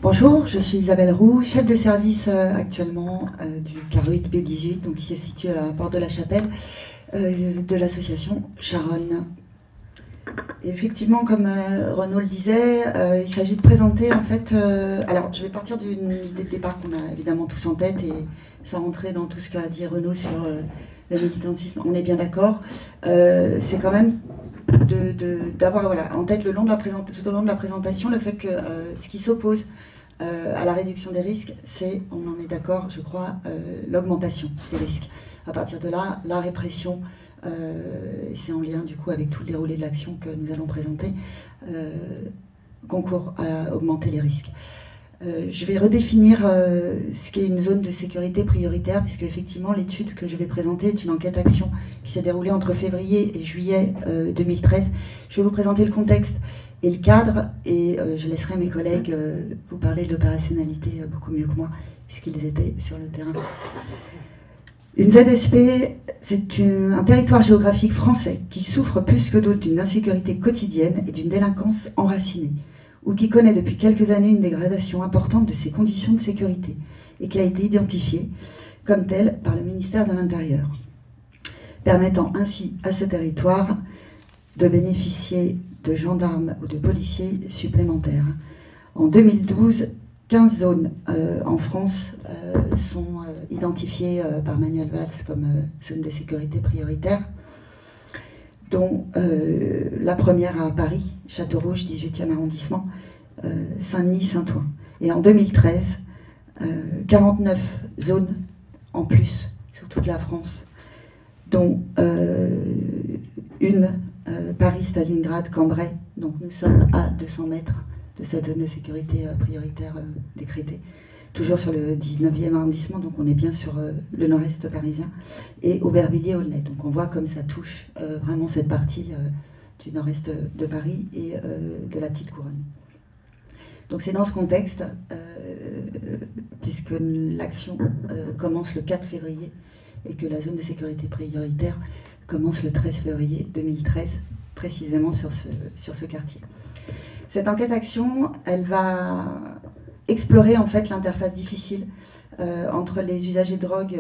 Bonjour, je suis Isabelle Roux, chef de service actuellement du CARUT B18, donc qui se situe à la porte de la Chapelle, de l'association Charonne. Et effectivement, comme Renaud le disait, il s'agit de présenter en fait. Alors, je vais partir d'une idée de départ qu'on a évidemment tous en tête et sans rentrer dans tout ce qu'a dit Renaud sur le militantisme, on est bien d'accord. C'est quand même d'avoir en tête tout au long de la présentation le fait que ce qui s'oppose à la réduction des risques, c'est, on en est d'accord, je crois, l'augmentation des risques. À partir de là, la répression, c'est en lien du coup avec tout le déroulé de l'action que nous allons présenter, concourt à augmenter les risques. Je vais redéfinir ce qu'est une zone de sécurité prioritaire, puisque effectivement l'étude que je vais présenter est une enquête-action qui s'est déroulée entre février et juillet 2013. Je vais vous présenter le contexte et le cadre, et je laisserai mes collègues vous parler de l'opérationnalité beaucoup mieux que moi, puisqu'ils étaient sur le terrain. Une ZSP, c'est un territoire géographique français qui souffre plus que d'autres d'une insécurité quotidienne et d'une délinquance enracinée, ou qui connaît depuis quelques années une dégradation importante de ses conditions de sécurité, et qui a été identifiée comme telle par le ministère de l'Intérieur, permettant ainsi à ce territoire de bénéficier de gendarmes ou de policiers supplémentaires. En 2012, 15 zones en France sont identifiées par Manuel Valls comme zones de sécurité prioritaire, dont la première à Paris, Château-Rouge, 18e arrondissement, Saint-Denis, Saint-Ouen. Et en 2013, 49 zones en plus sur toute la France, dont une Paris-Stalingrad, Cambrai. Donc nous sommes à 200 mètres de cette zone de sécurité prioritaire décrétée. Toujours sur le 19e arrondissement, donc on est bien sur le nord-est parisien, et Aubervilliers-Aulnay. Donc on voit comme ça touche vraiment cette partie du nord-est de Paris et de la petite couronne. Donc c'est dans ce contexte, puisque l'action commence le 4 février et que la zone de sécurité prioritaire commence le 13 février 2013, précisément sur ce quartier. Cette enquête-action, elle va explorer en fait l'interface difficile entre les usagers de drogue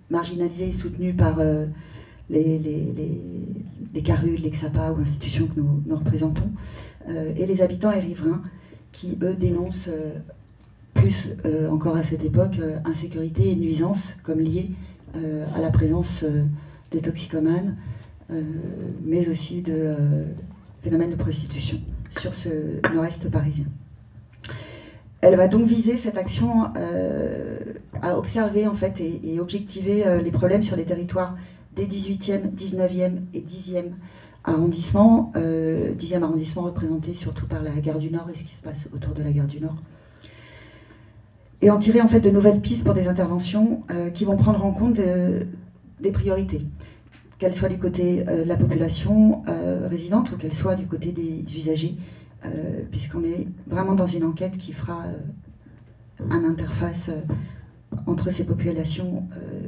marginalisés et soutenus par les CARUT, les XAPA ou institutions que nous représentons, et les habitants et riverains qui, eux, dénoncent plus encore à cette époque insécurité et nuisances comme liées à la présence de toxicomanes, mais aussi de phénomènes de prostitution sur ce nord-est parisien. Elle va donc viser cette action à observer en fait et objectiver les problèmes sur les territoires des 18e, 19e et 10e arrondissements. 10e arrondissement représenté surtout par la gare du Nord et ce qui se passe autour de la gare du Nord. Et en tirer en fait de nouvelles pistes pour des interventions qui vont prendre en compte des priorités, qu'elles soient du côté de la population résidente ou qu'elles soient du côté des usagers, puisqu'on est vraiment dans une enquête qui fera une interface entre ces populations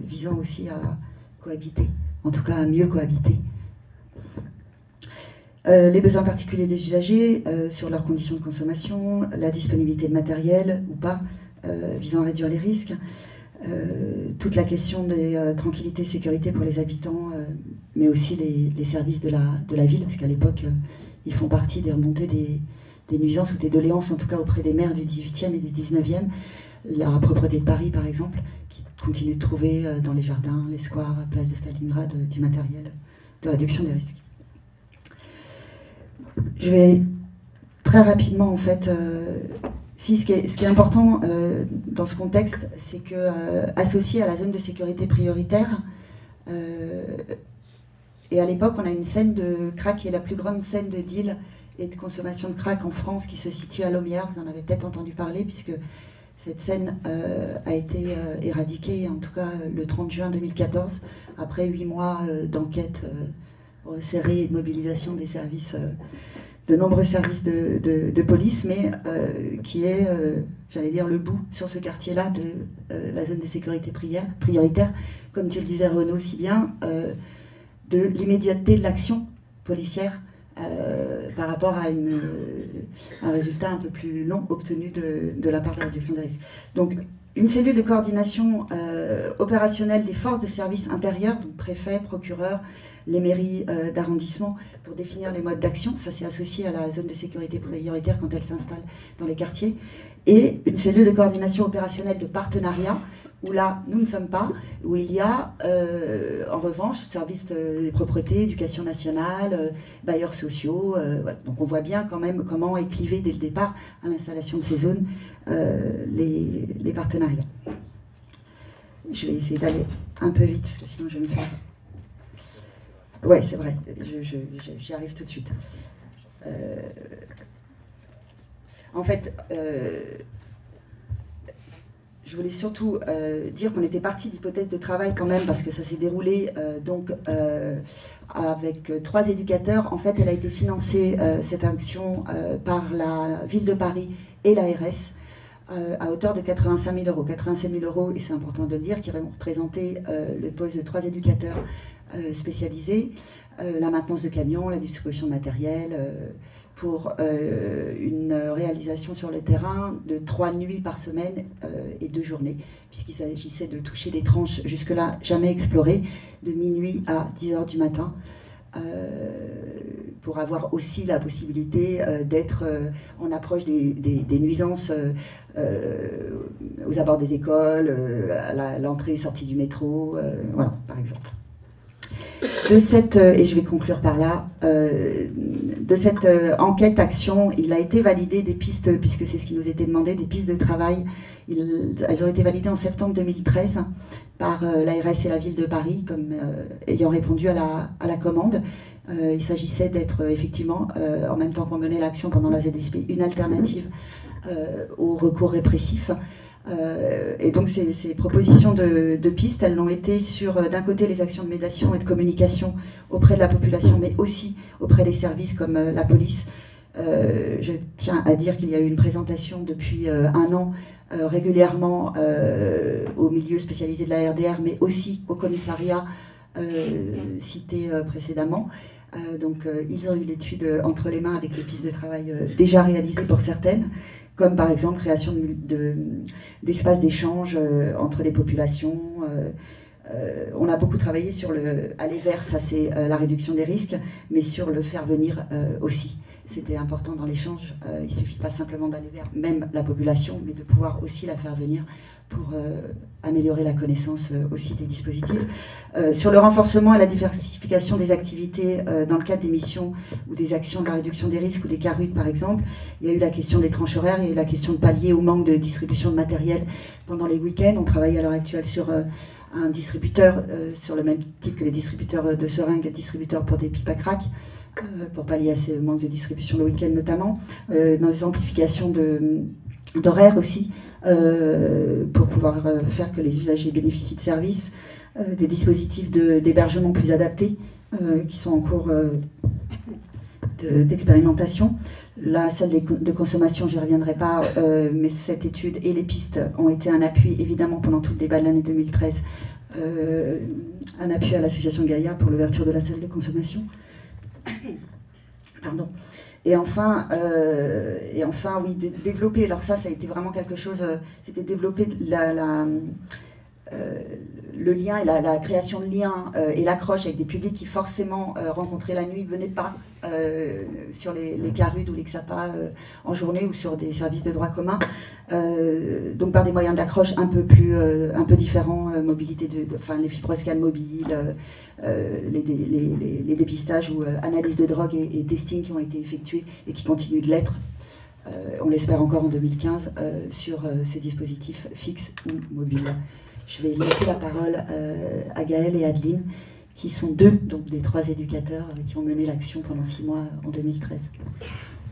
visant aussi à cohabiter, en tout cas à mieux cohabiter. Les besoins particuliers des usagers sur leurs conditions de consommation, la disponibilité de matériel ou pas, visant à réduire les risques, toute la question des tranquillités et sécurité pour les habitants, mais aussi les services de la ville, parce qu'à l'époque, ils font partie des remontées des nuisances ou des doléances, en tout cas auprès des maires du 18e et du 19e. La propreté de Paris, par exemple, qui continue de trouver dans les jardins, les squares, place de Stalingrad, du matériel de réduction des risques. Je vais très rapidement, en fait, ce qui est important dans ce contexte, c'est que associé à la zone de sécurité prioritaire, et à l'époque, on a une scène de crack qui est la plus grande scène de deal et de consommation de crack en France, qui se situe à Lomière. Vous en avez peut-être entendu parler, puisque cette scène a été éradiquée, en tout cas le 30 juin 2014, après 8 mois d'enquête resserrée et de mobilisation des services, de nombreux services de police, mais qui est, j'allais dire, le bout sur ce quartier-là de la zone de sécurité prioritaire, comme tu le disais Renaud si bien, de l'immédiateté de l'action policière par rapport à un résultat un peu plus long obtenu de la part de la réduction des risques. Donc, une cellule de coordination opérationnelle des forces de service intérieurs, donc préfets, procureurs, les mairies d'arrondissement, pour définir les modes d'action. Ça, c'est associé à la zone de sécurité prioritaire quand elle s'installe dans les quartiers. Et une cellule de coordination opérationnelle de partenariat, où là, nous ne sommes pas, où il y a, en revanche, services des propretés, éducation nationale, bailleurs sociaux. Voilà. Donc on voit bien quand même comment est clivé dès le départ, à l'installation de ces zones, les partenariats. Je vais essayer d'aller un peu vite, parce que sinon je vais me faire... Ouais, c'est vrai, j'y arrive tout de suite. En fait, je voulais surtout dire qu'on était parti d'hypothèses de travail quand même, parce que ça s'est déroulé avec 3 éducateurs. En fait, elle a été financée, cette action, par la ville de Paris et l'ARS, à hauteur de 85 000 euros. 85 000 euros, et c'est important de le dire, qui représentaient le poste de 3 éducateurs spécialisés, la maintenance de camions, la distribution de matériel, pour une réalisation sur le terrain de 3 nuits par semaine et 2 journées, puisqu'il s'agissait de toucher des tranches jusque-là jamais explorées, de minuit à 10 h du matin, pour avoir aussi la possibilité d'être en approche des nuisances aux abords des écoles, à l'entrée et sortie du métro, voilà, par exemple. De cette, et je vais conclure par là, de cette enquête-action, il a été validé des pistes, puisque c'est ce qui nous était demandé, des pistes de travail. Elles ont été validées en septembre 2013 par l'ARS et la ville de Paris, comme ayant répondu à la commande. Il s'agissait d'être effectivement, en même temps qu'on menait l'action pendant la ZSP, une alternative au recours répressif. Et donc ces propositions de pistes, elles l'ont été sur, d'un côté, les actions de médiation et de communication auprès de la population, mais aussi auprès des services comme la police. Je tiens à dire qu'il y a eu une présentation depuis 1 an régulièrement au milieu spécialisé de la RDR, mais aussi au commissariat cité précédemment. Donc ils ont eu l'étude entre les mains avec les pistes de travail déjà réalisées pour certaines, comme par exemple création d'espaces d'échange entre les populations. On a beaucoup travaillé sur le aller vers, ça c'est la réduction des risques, mais sur le faire venir aussi. C'était important dans l'échange. Il ne suffit pas simplement d'aller vers même la population, mais de pouvoir aussi la faire venir pour améliorer la connaissance aussi des dispositifs. Sur le renforcement et la diversification des activités dans le cadre des missions ou des actions de la réduction des risques ou des CARUD par exemple, il y a eu la question des tranches horaires, il y a eu la question de pallier au manque de distribution de matériel pendant les week-ends. On travaille à l'heure actuelle sur un distributeur sur le même type que les distributeurs de seringues, distributeurs pour des pipes à crack, pour pallier à ce manque de distribution le week-end notamment, dans les amplifications d'horaires aussi, pour pouvoir faire que les usagers bénéficient de services, des dispositifs d'hébergement plus adaptés qui sont en cours d'expérimentation. La salle de consommation, je n'y reviendrai pas, mais cette étude et les pistes ont été un appui, évidemment, pendant tout le débat de l'année 2013, un appui à l'association Gaïa pour l'ouverture de la salle de consommation. Pardon. Et enfin, oui, développer, alors ça a été vraiment quelque chose, c'était développer le lien et la création de liens et l'accroche avec des publics qui forcément rencontraient la nuit, ne venaient pas sur les CARUD ou les XAPA en journée ou sur des services de droit commun, donc par des moyens d'accroche un peu différents, mobilité enfin les fibroscans mobiles, les dépistages ou analyses de drogue et testing qui ont été effectués et qui continuent de l'être. On l'espère encore en 2015 sur ces dispositifs fixes ou mobiles. Je vais laisser la parole à Gaëlle et Adeline, qui sont 2 donc, des 3 éducateurs qui ont mené l'action pendant 6 mois en 2013.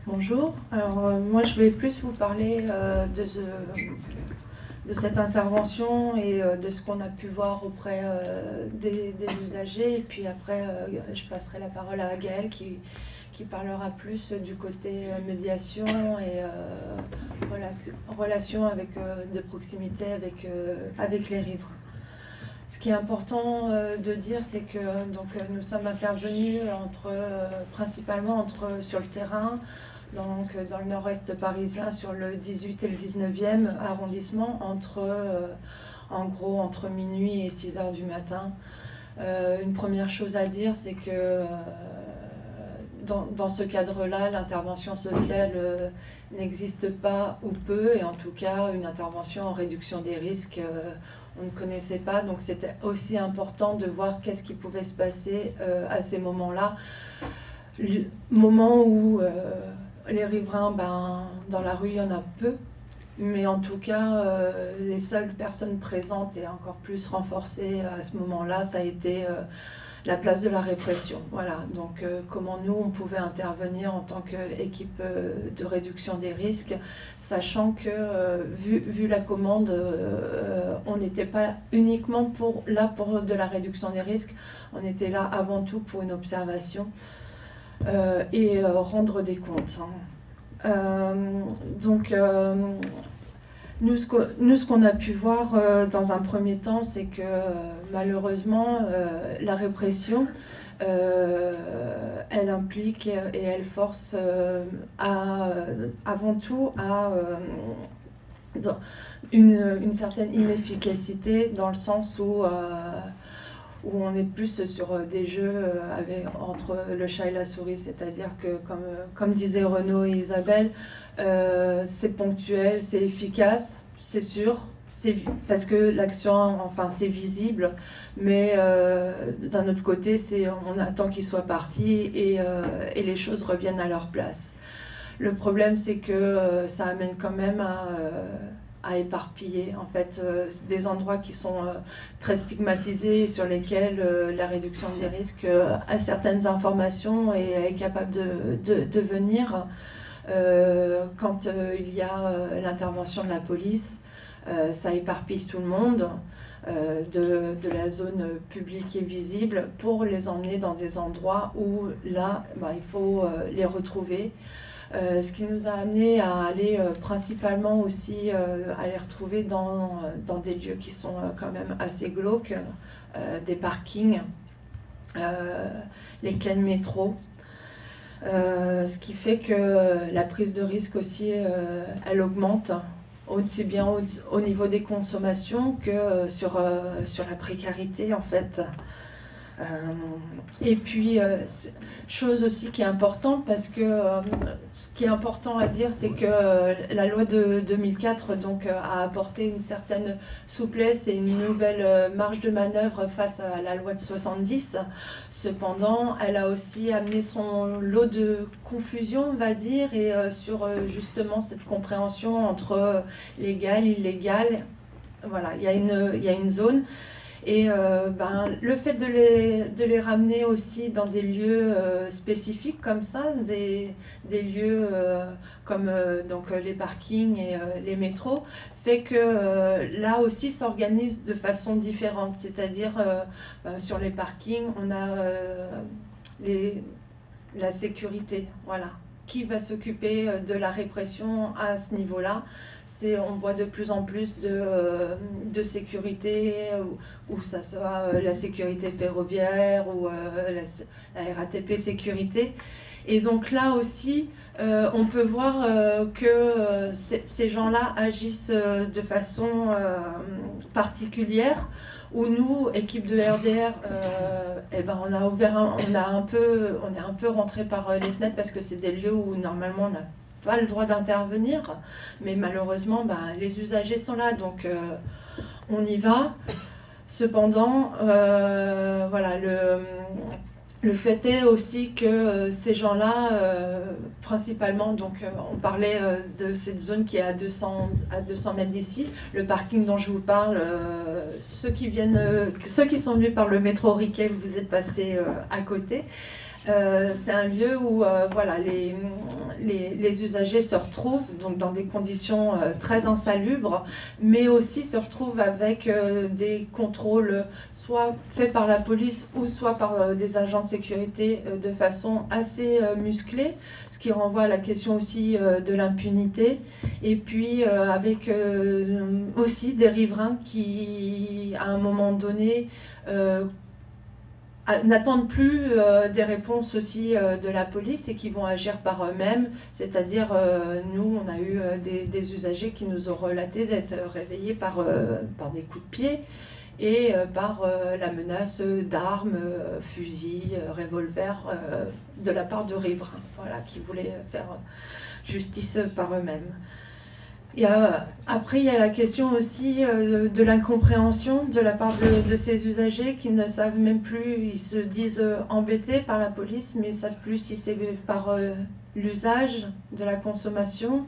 Bonjour, alors moi je vais plus vous parler de cette intervention et de ce qu'on a pu voir auprès des usagers, et puis après je passerai la parole à Gaëlle qui parlera plus du côté médiation et relation avec, de proximité avec les riverains. Ce qui est important de dire, c'est que nous sommes intervenus principalement sur le terrain, donc dans le nord-est parisien, sur le 18 et le 19e arrondissement, en gros entre minuit et 6 heures du matin. Une première chose à dire, c'est que dans ce cadre-là, l'intervention sociale n'existe pas ou peu, et en tout cas, une intervention en réduction des risques, on ne connaissait pas. Donc c'était aussi important de voir qu'est-ce qui pouvait se passer à ces moments-là. Moment où les riverains, dans la rue, il y en a peu, mais en tout cas, les seules personnes présentes et encore plus renforcées à ce moment-là, ça a été la place de la répression. Voilà, donc comment nous, on pouvait intervenir en tant qu'équipe de réduction des risques, sachant que, vu la commande, on n'était pas uniquement là pour de la réduction des risques, on était là avant tout pour une observation et rendre des comptes. Nous, ce qu'on a pu voir dans un premier temps, c'est que malheureusement, la répression, elle implique et elle force avant tout à une certaine inefficacité, dans le sens où on est plus sur des jeux entre le chat et la souris, c'est-à-dire que, comme disaient Renaud et Isabelle, c'est ponctuel, c'est efficace, c'est sûr, parce que l'action, enfin, c'est visible, mais d'un autre côté, on attend qu'il soit parti et les choses reviennent à leur place. Le problème, c'est que ça amène quand même à éparpiller, en fait, des endroits qui sont très stigmatisés, sur lesquels la réduction des risques a certaines informations et est capable de venir. Quand il y a l'intervention de la police, ça éparpille tout le monde de la zone publique et visible pour les emmener dans des endroits où là, il faut les retrouver. Ce qui nous a amené à aller principalement aussi à les retrouver dans des lieux qui sont quand même assez glauques, des parkings, les quais de métro. Ce qui fait que la prise de risque aussi, elle augmente, aussi bien au niveau des consommations que sur la précarité, en fait. Et puis, chose aussi qui est importante, parce que ce qui est important à dire, c'est que la loi de 2004 a apporté une certaine souplesse et une nouvelle marge de manœuvre face à la loi de 70. Cependant, elle a aussi amené son lot de confusion, on va dire, et sur justement cette compréhension entre légal, illégal. Voilà, il y a une zone. Et le fait de les ramener aussi dans des lieux spécifiques comme ça, des lieux comme les parkings et les métros, fait que là aussi s'organise de façon différente. C'est-à-dire sur les parkings, on a la sécurité, voilà. Qui va s'occuper de la répression à ce niveau-là? On voit de plus en plus de sécurité, ou ça soit la sécurité ferroviaire ou la RATP sécurité. Et donc là aussi, on peut voir que ces gens-là agissent de façon particulière, où nous, équipe de RDR, on est un peu rentré par les fenêtres, parce que c'est des lieux où normalement on n'a pas le droit d'intervenir, mais malheureusement les usagers sont là, donc on y va. Cependant, voilà, le fait est aussi que ces gens-là, principalement, on parlait de cette zone qui est à 200 mètres d'ici, le parking dont je vous parle, ceux qui sont venus par le métro Riquet, vous êtes passés à côté. C'est un lieu où voilà, les usagers se retrouvent donc, dans des conditions très insalubres, mais aussi se retrouvent avec des contrôles soit faits par la police ou soit par des agents de sécurité de façon assez musclée, ce qui renvoie à la question aussi de l'impunité. Et puis avec aussi des riverains qui, à un moment donné, n'attendent plus des réponses aussi de la police et qui vont agir par eux-mêmes. C'est-à-dire, nous, on a eu des usagers qui nous ont relaté d'être réveillés par des coups de pied et par la menace d'armes, fusils, revolvers de la part de riverains, voilà, qui voulaient faire justice par eux-mêmes. Après, il y a la question aussi de l'incompréhension de la part de ces usagers qui ne savent même plus, ils se disent embêtés par la police, mais ils ne savent plus si c'est par l'usage de la consommation,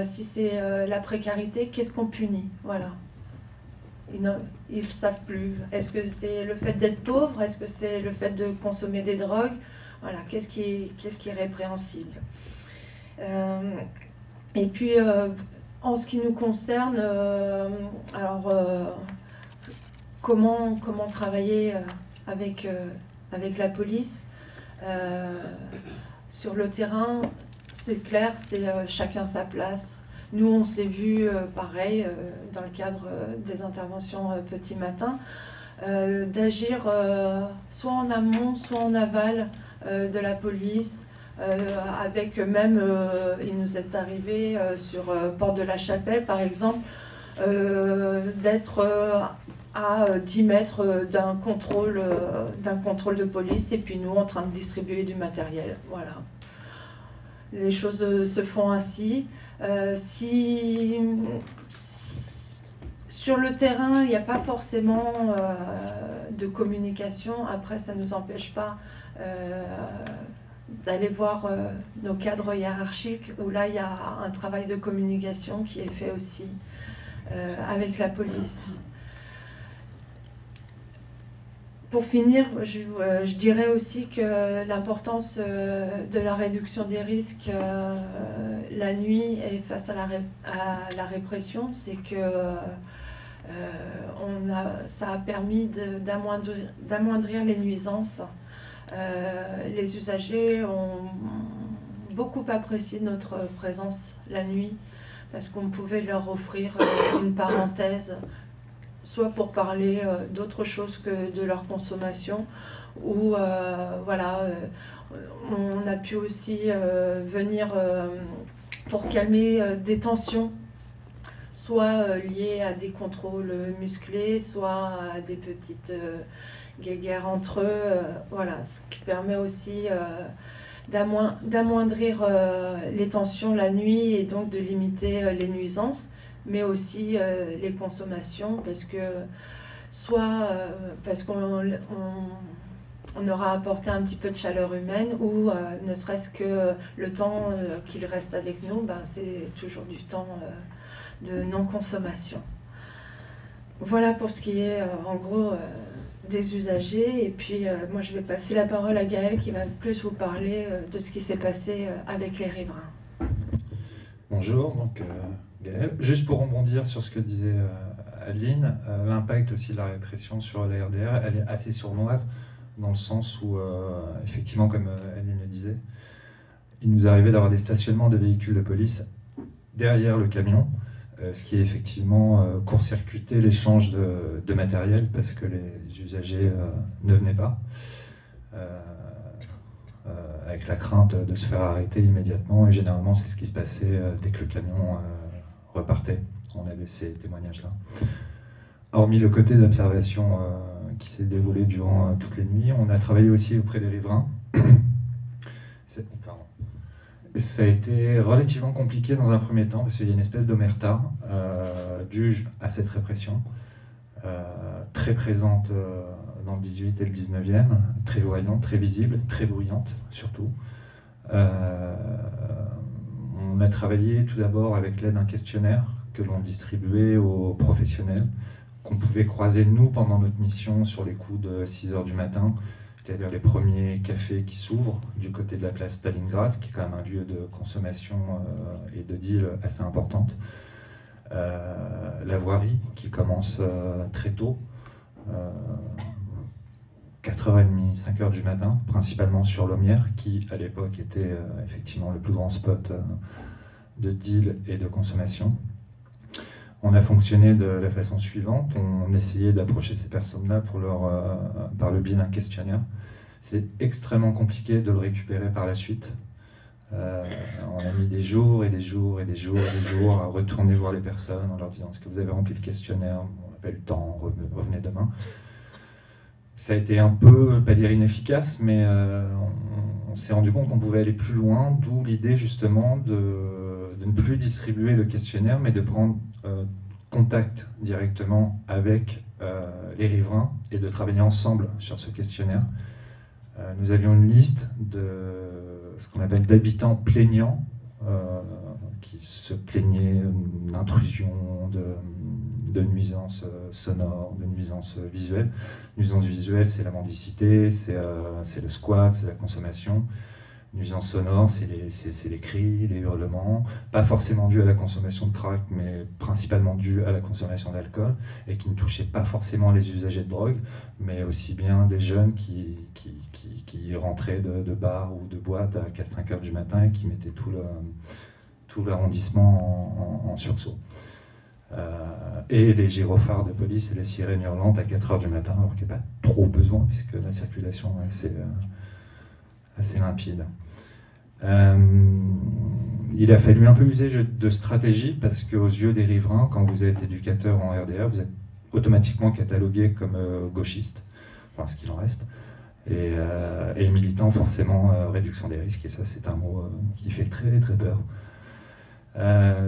si c'est la précarité, qu'est-ce qu'on punit, voilà. Ils ne savent plus. Est-ce que c'est le fait d'être pauvre? Est-ce que c'est le fait de consommer des drogues? Voilà, qu'est-ce qui est répréhensible? Et puis, en ce qui nous concerne, comment travailler avec la police sur le terrain? C'est clair, c'est chacun sa place. Nous, on s'est vu, pareil, dans le cadre des interventions petit matin, d'agir soit en amont, soit en aval de la police, avec même, il nous est arrivé sur Porte de la Chapelle, par exemple, d'être à 10 mètres d'un contrôle de police, et puis nous, en train de distribuer du matériel. Voilà. Les choses se font ainsi. Sur le terrain, il n'y a pas forcément de communication. Après, ça ne nous empêche pas d'aller voir nos cadres hiérarchiques, où là, il y a un travail de communication qui est fait aussi avec la police. Pour finir, je dirais aussi que l'importance de la réduction des risques la nuit et face à la répression, c'est que ça a permis d'amoindrir les nuisances. Les usagers ont beaucoup apprécié notre présence la nuit parce qu'on pouvait leur offrir une parenthèse, soit pour parler d'autre chose que de leur consommation, ou voilà, on a pu aussi venir pour calmer des tensions, soit liées à des contrôles musclés, soit à des petites guéguerres entre eux, voilà, ce qui permet aussi d'amoindrir les tensions la nuit et donc de limiter les nuisances, mais aussi les consommations, parce que soit parce qu'on aura apporté un petit peu de chaleur humaine, ou ne serait-ce que le temps qu'il reste avec nous, ben, c'est toujours du temps de non-consommation. Voilà pour ce qui est en gros des usagers, et puis moi je vais passer la parole à Gaël qui va plus vous parler de ce qui s'est passé avec les riverains. Bonjour, donc Gaël. Juste pour rebondir sur ce que disait Adeline, l'impact aussi de la répression sur la RDR, elle est assez sournoise, dans le sens où, effectivement, comme Adeline le disait, il nous arrivait d'avoir des stationnements de véhicules de police derrière le camion, ce qui est effectivement court-circuité l'échange de matériel parce que les usagers ne venaient pas, avec la crainte de se faire arrêter immédiatement, et généralement c'est ce qui se passait dès que le camion repartait. On avait ces témoignages-là. Hormis le côté d'observation qui s'est déroulé durant toutes les nuits, on a travaillé aussi auprès des riverains. Ça a été relativement compliqué dans un premier temps, parce qu'il y a une espèce d'omerta due à cette répression, très présente dans le 18 et le 19e, très voyante, très visible, très bruyante surtout. On a travaillé tout d'abord avec l'aide d'un questionnaire que l'on distribuait aux professionnels, qu'on pouvait croiser nous pendant notre mission sur les coups de 6 h du matin, c'est-à-dire les premiers cafés qui s'ouvrent du côté de la place Stalingrad, qui est quand même un lieu de consommation et de deal assez importante. La voirie qui commence très tôt, 4h30, 5h du matin, principalement sur Lomière, qui à l'époque était effectivement le plus grand spot de deal et de consommation. On a fonctionné de la façon suivante, on essayait d'approcher ces personnes-là par le biais d'un questionnaire. C'est extrêmement compliqué de le récupérer par la suite. On a mis des jours et des jours et des jours et des jours à retourner voir les personnes en leur disant « Est-ce que vous avez rempli le questionnaire ? On n'a pas eu le temps, revenez demain. » Ça a été un peu, pas dire inefficace, mais on s'est rendu compte qu'on pouvait aller plus loin, d'où l'idée justement de ne plus distribuer le questionnaire, mais de prendre contact directement avec les riverains et de travailler ensemble sur ce questionnaire. Nous avions une liste de ce qu'on appelle d'habitants plaignants, qui se plaignaient d'intrusion, de nuisances sonores, de nuisances visuelles. Nuisances visuelles, c'est la mendicité, c'est le squat, c'est la consommation. Nuisances sonores, c'est les cris, les hurlements, pas forcément dus à la consommation de crack, mais principalement dus à la consommation d'alcool, et qui ne touchaient pas forcément les usagers de drogue, mais aussi bien des jeunes qui rentraient de bars ou de boîtes à 4-5 heures du matin et qui mettaient tout l'arrondissement en sursaut. Et les gyrophares de police et les sirènes hurlantes à 4 heures du matin, alors qu'il n'y a pas trop besoin, puisque la circulation est assez limpide. Il a fallu un peu user de stratégie, parce qu'aux yeux des riverains, quand vous êtes éducateur en RDA, vous êtes automatiquement catalogué comme gauchiste, enfin ce qu'il en reste, et militant forcément réduction des risques, et ça c'est un mot qui fait très très peur.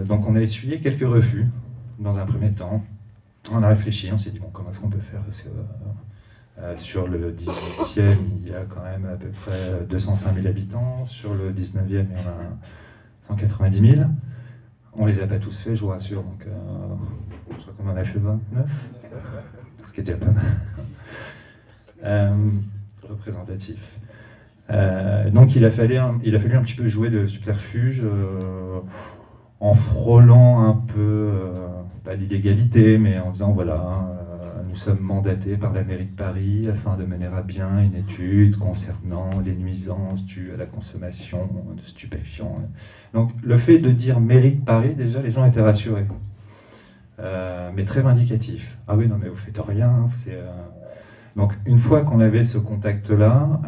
Donc on a essuyé quelques refus dans un premier temps. On a réfléchi, on s'est dit bon, comment est-ce qu'on peut faire, parce que sur le 18e, il y a quand même à peu près 205 000 habitants. Sur le 19e, il y en a 190 000. On les a pas tous faits, je vous rassure. Donc, je crois qu'on en a fait 29, ce qui est déjà pas mal. Représentatif. Donc, il a fallu un petit peu jouer de subterfuge en frôlant un peu, pas l'illégalité, mais en disant voilà. Nous sommes mandatés par la mairie de Paris afin de mener à bien une étude concernant les nuisances dues à la consommation de stupéfiants. Donc le fait de dire mairie de Paris, déjà les gens étaient rassurés, mais très vindicatif. Ah oui, non mais vous faites rien. Donc une fois qu'on avait ce contact-là,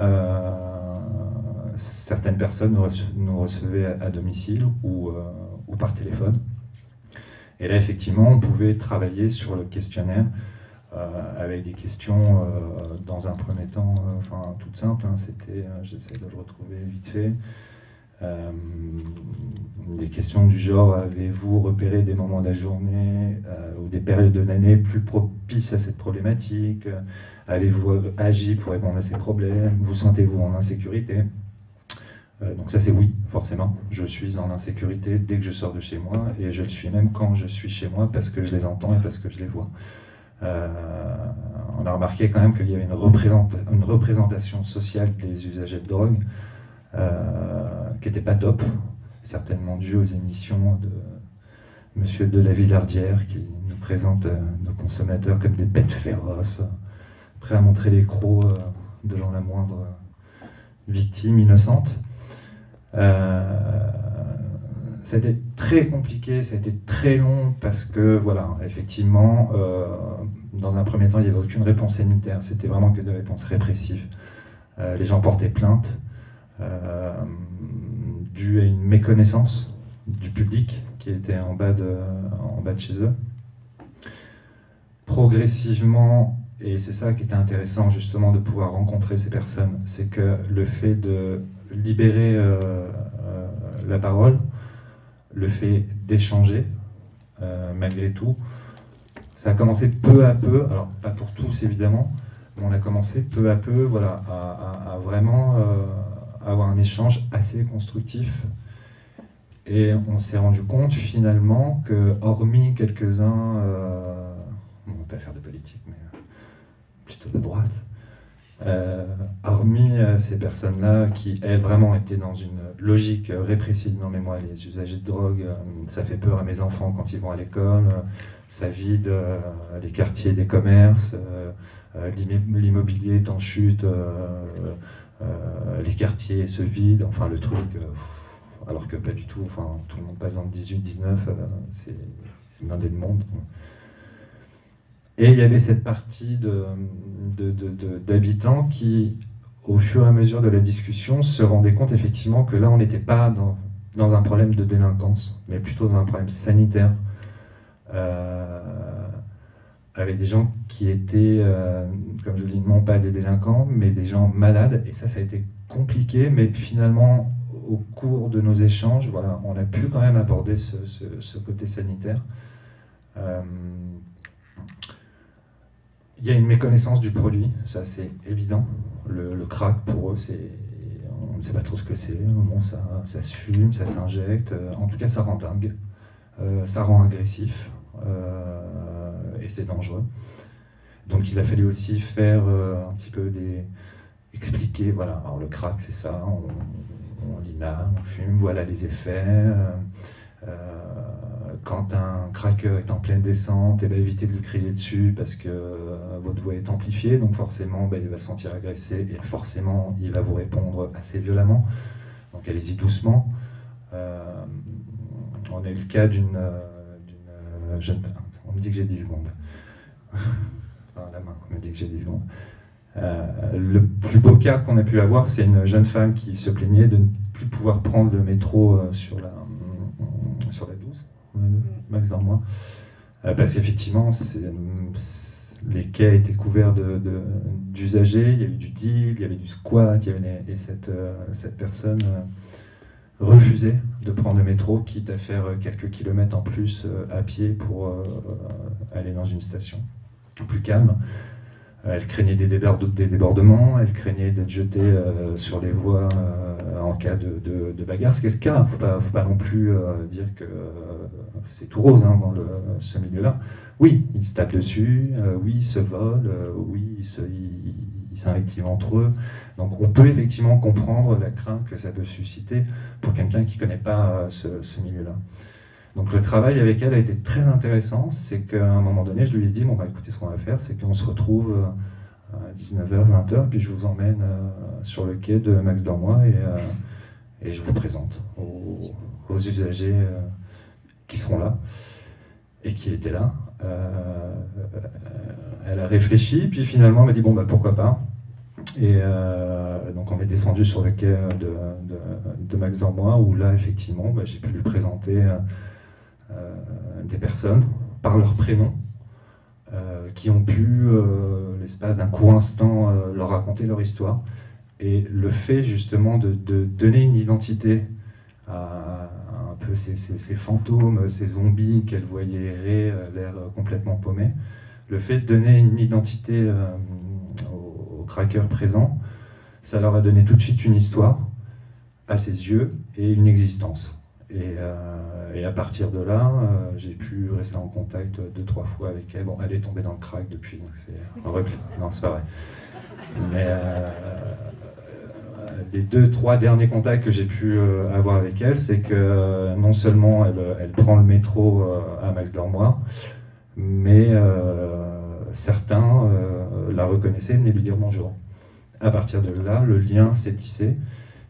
certaines personnes nous recevaient à domicile ou par téléphone. Et là effectivement, on pouvait travailler sur le questionnaire. Avec des questions dans un premier temps, toutes simples, hein, c'était, j'essaie de le retrouver vite fait, des questions du genre avez-vous repéré des moments de la journée ou des périodes de l'année plus propices à cette problématique, avez-vous agi pour répondre à ces problèmes, vous sentez-vous en insécurité? Donc ça c'est oui, forcément, je suis en insécurité dès que je sors de chez moi, et je le suis même quand je suis chez moi parce que je les entends et parce que je les vois. On a remarqué quand même qu'il y avait une représentation sociale des usagers de drogue qui n'était pas top, certainement due aux émissions de Monsieur de la Villardière qui nous présente nos consommateurs comme des bêtes féroces, prêts à montrer les crocs devant la moindre victime innocente. Ça a été très compliqué, ça a été très long parce que, voilà, effectivement, dans un premier temps, il n'y avait aucune réponse sanitaire, c'était vraiment que des réponses répressives. Les gens portaient plainte, dû à une méconnaissance du public qui était en bas de chez eux. Progressivement, et c'est ça qui était intéressant justement de pouvoir rencontrer ces personnes, c'est que le fait de libérer la parole, le fait d'échanger, malgré tout, ça a commencé peu à peu, alors pas pour tous évidemment, mais on a commencé peu à peu voilà, à vraiment avoir un échange assez constructif. Et on s'est rendu compte finalement que, hormis quelques-uns, on ne va pas faire de politique, mais plutôt de droite, hormis ces personnes-là qui, elles, vraiment étaient dans une logique répressive, non mais moi, les usagers de drogue, ça fait peur à mes enfants quand ils vont à l'école, ça vide les quartiers des commerces, l'immobilier est en chute, les quartiers se vident, enfin le truc, alors que pas du tout, enfin tout le monde passe dans le 18-19, c'est blindé de monde. Et il y avait cette partie d'habitants qui, au fur et à mesure de la discussion, se rendaient compte effectivement que là, on n'était pas dans un problème de délinquance, mais plutôt dans un problème sanitaire, avec des gens qui étaient, comme je le dis, non pas des délinquants, mais des gens malades. Et ça a été compliqué, mais finalement, au cours de nos échanges, voilà, on a pu quand même aborder ce côté sanitaire. Il y a une méconnaissance du produit, ça c'est évident. Le crack, pour eux, on ne sait pas trop ce que c'est. Bon, ça se fume, ça s'injecte. En tout cas, ça rend dingue. Ça rend agressif. Et c'est dangereux. Donc il a fallu aussi faire un petit peu expliquer, voilà, alors le crack c'est ça, on l'inhale, on fume, voilà les effets. Quand un craqueur est en pleine descente, évitez de lui crier dessus parce que votre voix est amplifiée, donc forcément il va se sentir agressé et forcément il va vous répondre assez violemment. Donc allez-y doucement. On a eu le cas d'une jeune... On me dit que j'ai 10 secondes. Enfin, la main, on me dit que j'ai 10 secondes. Le plus beau cas qu'on a pu avoir, c'est une jeune femme qui se plaignait de ne plus pouvoir prendre le métro sur la 12, Max Dormois, parce qu'effectivement, les quais étaient couverts d'usagers, il y avait du deal, il y avait du squat, et cette personne refusait de prendre le métro, quitte à faire quelques kilomètres en plus à pied pour aller dans une station plus calme. Elle craignait des débordements, elle craignait d'être jetée sur les voies en cas de bagarre, ce qui est le cas. Il ne faut pas non plus dire que c'est tout rose dans ce milieu-là. Oui, ils se tapent dessus, oui, ils se volent, oui, ils s'invectivent entre eux. Donc on peut effectivement comprendre la crainte que ça peut susciter pour quelqu'un qui ne connaît pas ce milieu-là. Donc le travail avec elle a été très intéressant, c'est qu'à un moment donné, je lui ai dit, bon, écoutez, ce qu'on va faire, c'est qu'on se retrouve à 19h, 20h, puis je vous emmène sur le quai de Max Dormois et je vous présente aux usagers qui seront là et qui étaient là. Elle a réfléchi, puis finalement elle m'a dit, bon, pourquoi pas. Et donc on est descendu sur le quai de Max Dormois, où là, effectivement, j'ai pu lui présenter des personnes par leur prénom qui ont pu, l'espace d'un court instant, leur raconter leur histoire. Et le fait justement de donner une identité à un peu ces fantômes, ces zombies qu'elle voyait errer, l'air complètement paumé, le fait de donner une identité aux craqueurs présents, ça leur a donné tout de suite une histoire à ses yeux et une existence. Et à partir de là, j'ai pu rester en contact 2-3 fois avec elle. Bon, elle est tombée dans le crack depuis, donc c'est horrible. Non, c'est pas vrai. Mais les 2-3 derniers contacts que j'ai pu avoir avec elle, c'est que non seulement elle prend le métro à Max Dormois, mais certains la reconnaissaient et venaient lui dire bonjour. À partir de là, le lien s'est tissé.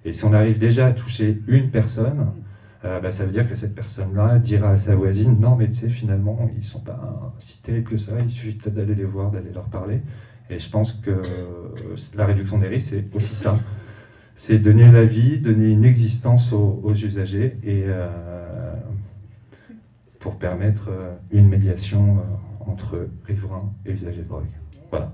Et si on arrive déjà à toucher une personne, ça veut dire que cette personne-là dira à sa voisine « Non, mais tu sais, finalement, ils ne sont pas si terribles que ça, il suffit peut-être d'aller les voir, d'aller leur parler. » Et je pense que la réduction des risques, c'est aussi ça. C'est donner la vie, donner une existence aux usagers et pour permettre une médiation entre riverains et usagers de drogue. Voilà.